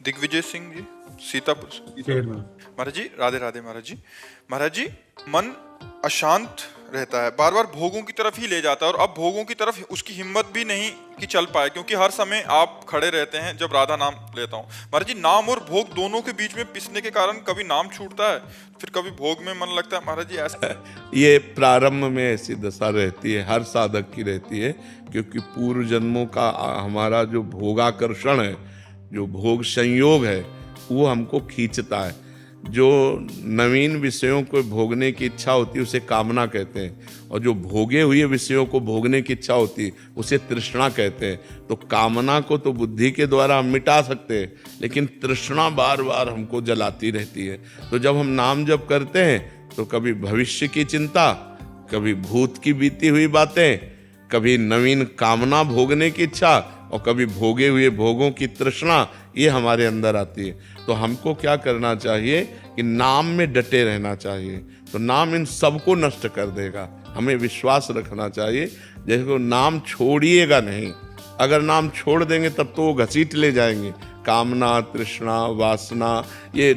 दिग्विजय सिंह जी, सीतापुर से। शेर में। महाराज जी राधे राधे। महाराज जी, महाराज जी, मन अशांत रहता है, बार बार भोगों की तरफ ही ले जाता है, और अब भोगों की तरफ उसकी हिम्मत भी नहीं कि चल पाए, क्योंकि हर समय आप खड़े रहते हैं जब राधा नाम लेता हूँ। महाराज जी, नाम और भोग दोनों के बीच में पिसने के कारण कभी नाम छूटता है, फिर कभी भोग में मन लगता है। महाराज जी ऐसा ये प्रारंभ में ऐसी दशा रहती है, हर साधक की रहती है, क्योंकि पूर्व जन्मों का हमारा जो भोगाकर्षण है, जो भोग संयोग है, वो हमको खींचता है। जो नवीन विषयों को भोगने की इच्छा होती है उसे कामना कहते हैं, और जो भोगे हुए विषयों को भोगने की इच्छा होती है उसे तृष्णा कहते हैं। तो कामना को तो बुद्धि के द्वारा हम मिटा सकते हैं, लेकिन तृष्णा बार बार हमको जलाती रहती है। तो जब हम नाम जप करते हैं तो कभी भविष्य की चिंता, कभी भूत की बीती हुई बातें, कभी नवीन कामना भोगने की इच्छा, और कभी भोगे हुए भोगों की तृष्णा, ये हमारे अंदर आती है। तो हमको क्या करना चाहिए कि नाम में डटे रहना चाहिए। तो नाम इन सबको नष्ट कर देगा, हमें विश्वास रखना चाहिए। जैसे को नाम छोड़िएगा नहीं, अगर नाम छोड़ देंगे तब तो वो घसीट ले जाएंगे, कामना, तृष्णा, वासना, ये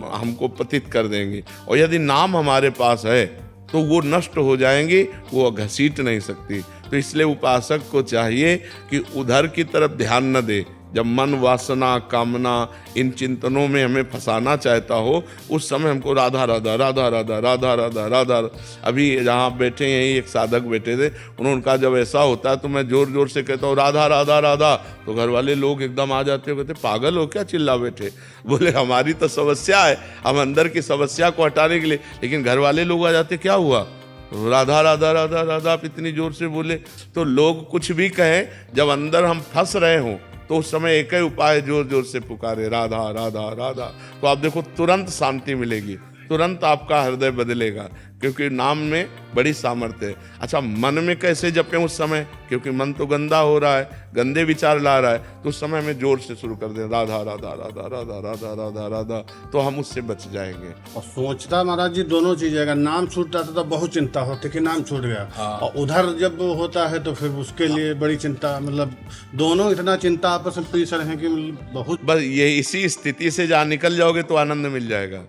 हमको पतित कर देंगे। और यदि नाम हमारे पास है तो वो नष्ट हो जाएंगी, वो घसीट नहीं सकती। तो इसलिए उपासक को चाहिए कि उधर की तरफ ध्यान न दे। जब मन, वासना, कामना, इन चिंतनों में हमें फंसाना चाहता हो, उस समय हमको राधा राधा राधा राधा राधा राधा राधा। अभी जहाँ बैठे हैं एक साधक बैठे थे, उन्होंने कहा जब ऐसा होता है तो मैं जोर जोर से कहता हूँ राधा राधा राधा, तो घर वाले लोग एकदम आ जाते हो, कहते पागल हो क्या चिल्ला बैठे। बोले हमारी तो समस्या है, हम अंदर की समस्या को हटाने के लिए, लेकिन घर वाले लोग आ जाते, क्या हुआ, राधा राधा राधा राधा आप इतनी जोर से बोले। तो लोग कुछ भी कहें, जब अंदर हम फंस रहे हों तो उस समय एक ही उपाय, जोर जोर से पुकारे राधा राधा राधा। तो आप देखो तुरंत शांति मिलेगी, तुरंत आपका हृदय बदलेगा, क्योंकि नाम में बड़ी सामर्थ्य है। अच्छा, मन में कैसे जपें उस समय, क्योंकि मन तो गंदा हो रहा है, गंदे विचार ला रहा है, तो उस समय हमें जोर से शुरू कर दें राधा राधा राधा राधा राधा राधा राधा, तो हम उससे बच जाएंगे। और सोचता महाराज जी दोनों चीजें, अगर नाम छूट जाता तो बहुत चिंता होती कि नाम छूट गया, और उधर जब होता है तो फिर उसके लिए बड़ी चिंता, मतलब दोनों इतना चिंता आपस में पीस रहे हैं कि बहुत। बस ये इसी स्थिति से जहाँ निकल जाओगे तो आनंद मिल जाएगा।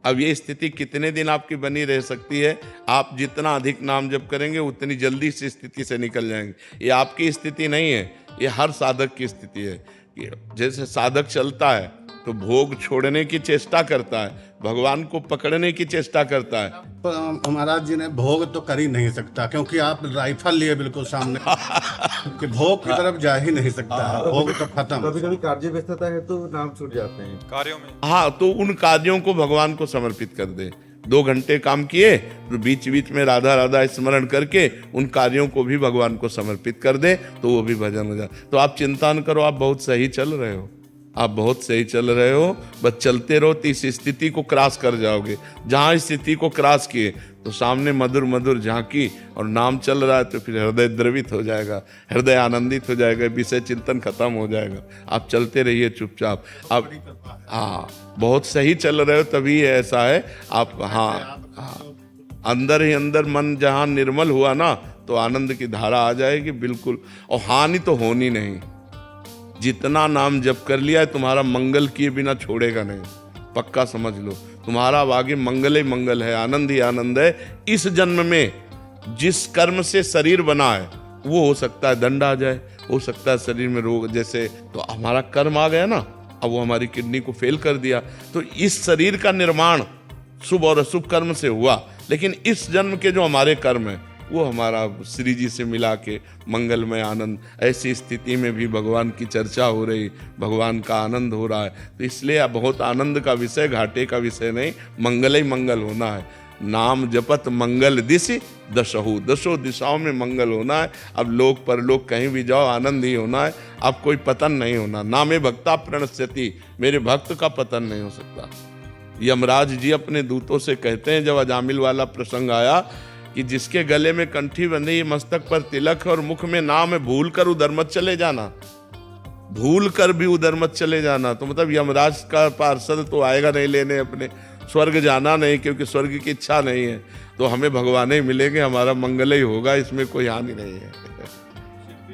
अब ये स्थिति कितने दिन आपकी बनी रह सकती है, आप जितना अधिक नाम जप करेंगे उतनी जल्दी से स्थिति से निकल जाएंगे। ये आपकी स्थिति नहीं है, ये हर साधक की स्थिति है। जैसे साधक चलता है तो भोग छोड़ने की चेष्टा करता है, भगवान को पकड़ने की चेष्टा करता है। महाराज जी ने भोग तो कर ही नहीं सकता, क्योंकि आप राइफल लिए बिल्कुल सामने कि भोग की तरफ जा ही नहीं सकता है, भोग तो खत्म। कभी कभी कार्य व्यस्तता है तो नाम छूट जाते हैं कार्यों में। हाँ, तो उन कार्यों को भगवान को समर्पित कर दे। 2 घंटे काम किए तो बीच बीच में राधा राधा स्मरण करके उन कार्यों को भी भगवान को समर्पित कर दे, तो वो भी भजन हो जाए। तो आप चिंता न करो, आप बहुत सही चल रहे हो, आप बहुत सही चल रहे हो। बस चलते रहो तो इस स्थिति को क्रॉस कर जाओगे। जहाँ स्थिति को क्रॉस किए तो सामने मधुर मधुर झांकी और नाम चल रहा है, तो फिर हृदय द्रवित हो जाएगा, हृदय आनंदित हो जाएगा, विषय चिंतन खत्म हो जाएगा। आप चलते रहिए चुपचाप। आप हाँ बहुत सही चल रहे हो, तभी ऐसा है। आप हाँ, अंदर ही अंदर मन जहाँ निर्मल हुआ ना, तो आनंद की धारा आ जाएगी बिल्कुल, और हानि तो होनी नहीं। जितना नाम जप कर लिया है, तुम्हारा मंगल किए बिना छोड़ेगा नहीं, पक्का समझ लो। तुम्हारा आगे मंगल ही मंगल है, आनंद ही आनंद है। इस जन्म में जिस कर्म से शरीर बना है, वो हो सकता है दंड आ जाए, हो सकता है शरीर में रोग, जैसे तो हमारा कर्म आ गया ना, अब वो हमारी किडनी को फेल कर दिया। तो इस शरीर का निर्माण शुभ और अशुभ कर्म से हुआ, लेकिन इस जन्म के जो हमारे कर्म है वो हमारा श्री जी से मिला के मंगलमय आनंद। ऐसी स्थिति में भी भगवान की चर्चा हो रही, भगवान का आनंद हो रहा है, तो इसलिए अब बहुत आनंद का विषय, घाटे का विषय नहीं, मंगल ही मंगल होना है। नाम जपत मंगल दिशि दशहु, 10 दिशाओं में मंगल होना है। अब लोक परलोक कहीं भी जाओ आनंद ही होना है, अब कोई पतन नहीं होना। नामे भक्ता प्रणश्यति, मेरे भक्त का पतन नहीं हो सकता। यमराज जी अपने दूतों से कहते हैं, जब अजामिल वाला प्रसंग आया कि जिसके गले में कंठी बंधी, मस्तक पर तिलक और मुख में नाम है, भूल कर उधर मत चले जाना, भूल कर भी उधर मत चले जाना। तो मतलब यमराज का पार्षद तो आएगा नहीं लेने, अपने स्वर्ग जाना नहीं, क्योंकि स्वर्ग की इच्छा नहीं है, तो हमें भगवान ही मिलेंगे, हमारा मंगल ही होगा, इसमें कोई हानि नहीं है।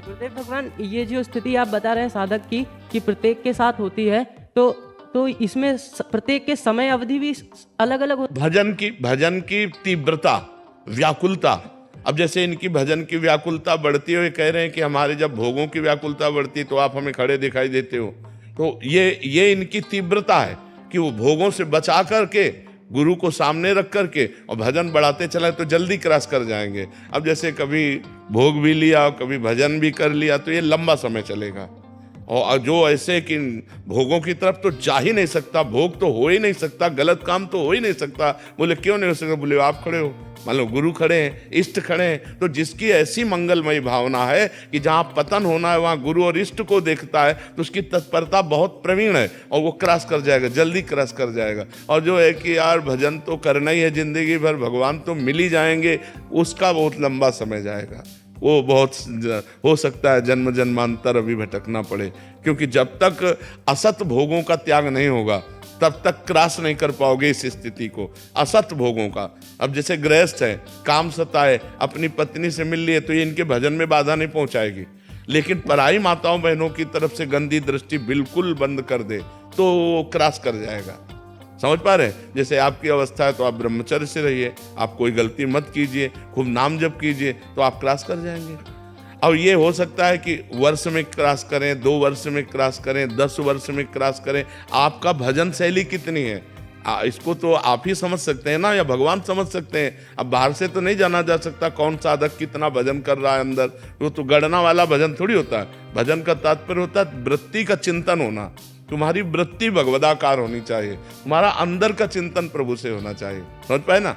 गुरुदेव भगवान, ये जो स्थिति आप बता रहे हैं साधक की कि प्रत्येक के साथ होती है, तो इसमें प्रत्येक के समय अवधि भी अलग अलग भजन की तीव्रता, व्याकुलता। अब जैसे इनकी भजन की व्याकुलता बढ़ती है, कह रहे हैं कि हमारे जब भोगों की व्याकुलता बढ़ती तो आप हमें खड़े दिखाई देते हो। तो ये इनकी तीव्रता है कि वो भोगों से बचा करके गुरु को सामने रख करके और भजन बढ़ाते चले तो जल्दी क्रॉस कर जाएंगे। अब जैसे कभी भोग भी लिया और कभी भजन भी कर लिया तो ये लंबा समय चलेगा। और जो ऐसे कि भोगों की तरफ तो जा ही नहीं सकता, भोग तो हो ही नहीं सकता, गलत काम तो हो ही नहीं सकता। बोले क्यों नहीं हो सकता? बोले आप खड़े हो, मान लो गुरु खड़े हैं, इष्ट खड़े हैं। तो जिसकी ऐसी मंगलमयी भावना है कि जहाँ पतन होना है वहाँ गुरु और इष्ट को देखता है तो उसकी तत्परता बहुत प्रवीण है और वो क्रॉस कर जाएगा, जल्दी क्रॉस कर जाएगा। और जो है कि यार भजन तो करना ही है जिंदगी भर, भगवान तो मिल ही जाएंगे, उसका बहुत लंबा समय जाएगा। वो बहुत हो सकता है जन्म जन्मांतर अभी भटकना पड़े, क्योंकि जब तक असत भोगों का त्याग नहीं होगा तब तक क्रॉस नहीं कर पाओगे इस स्थिति को, असत भोगों का। अब जैसे गृहस्थ है, काम सताए, अपनी पत्नी से मिल लिए तो ये इनके भजन में बाधा नहीं पहुंचाएगी। लेकिन पराई माताओं बहनों की तरफ से गंदी दृष्टि बिल्कुल बंद कर दे तो वो क्रॉस कर जाएगा। समझ पा रहे? जैसे आपकी अवस्था है तो आप ब्रह्मचर्य से रहिए, आप कोई गलती मत कीजिए, खूब नाम जप कीजिए तो आप क्रॉस कर जाएंगे। और ये हो सकता है कि वर्ष में क्रॉस करें, 2 वर्ष में क्रॉस करें, 10 वर्ष में क्रॉस करें। आपका भजन शैली कितनी है इसको तो आप ही समझ सकते हैं ना, या भगवान समझ सकते हैं। अब बाहर से तो नहीं जाना जा सकता कौन साधक कितना भजन कर रहा है अंदर, वो तो गणना वाला भजन थोड़ी होता है। भजन का तात्पर्य होता है वृत्ति का चिंतन होना। तुम्हारी वृत्ति भगवदाकार होनी चाहिए, तुम्हारा अंदर का चिंतन प्रभु से होना चाहिए। समझ पाए ना?